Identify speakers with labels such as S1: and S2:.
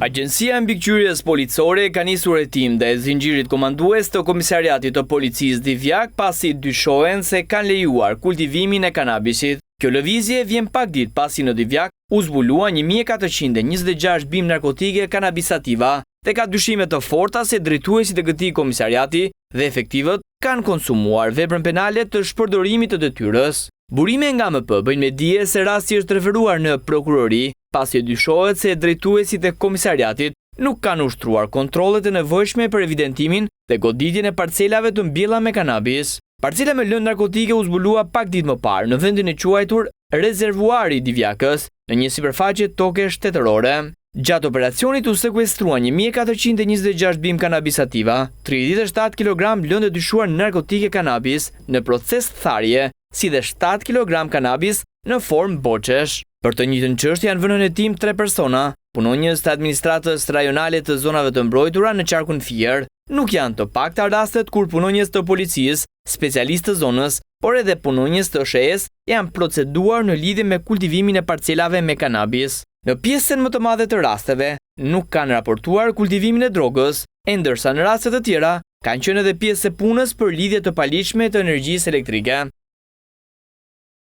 S1: Agjencia e mbikëqyrjes policore ka nisur hetim dhe zinxhirit komandues të Komisariatit të Policisë Divjak pasi dyshohen se kanë lejuar kultivimin e kanabisit. Kjo lëvizje vjen pak ditë pasi në Divjak u zbulua 1426 bimë narkotike kanabisativa dhe ka dyshime të forta se drejtuesit e këtij komisariati dhe efektivët kanë konsumuar veprën penale të shpërdorimit të detyrës. Burime nga MP bëjnë me dije se rasti është referuar në prokurori, pasi dyshohet se drejtuesit e komisariatit nuk kanë ushtruar kontrollet e nevojshme për evidentimin dhe goditjen e parcelave të mbjella me kanabis. Parcela me lëndë narkotike u zbulua pak ditë më parë në vendin e quajtur rezervuari i Divjakës, në një sipërfaqe toke shtetërore. Gjatë operacionit u sekuestruan 1426 bimë kanabisativa, 37 kg lëndë dyshuar narkotike kanabis në proces tharje, si dhe 7 kg kanabis në formë boçesh. Për të njëjtën çështje janë vënë në hetim 3 persona, punonjës të administratës rajonale të zonave të mbrojtura në qarkun Fier. Nuk janë të pakta rastet kur punonjës të policisë, specialistë të zonës, por edhe punonjës të SHE-s janë proceduar në lidhje me kultivimin e parcelave me kanabis. Në pjesën më të madhe të rasteve, nuk kanë raportuar kultivimin e drogës, e ndërsa në raste të tjera kanë qenë edhe pjesë e punës për lidhje të paligjshme të energjisë elektrike.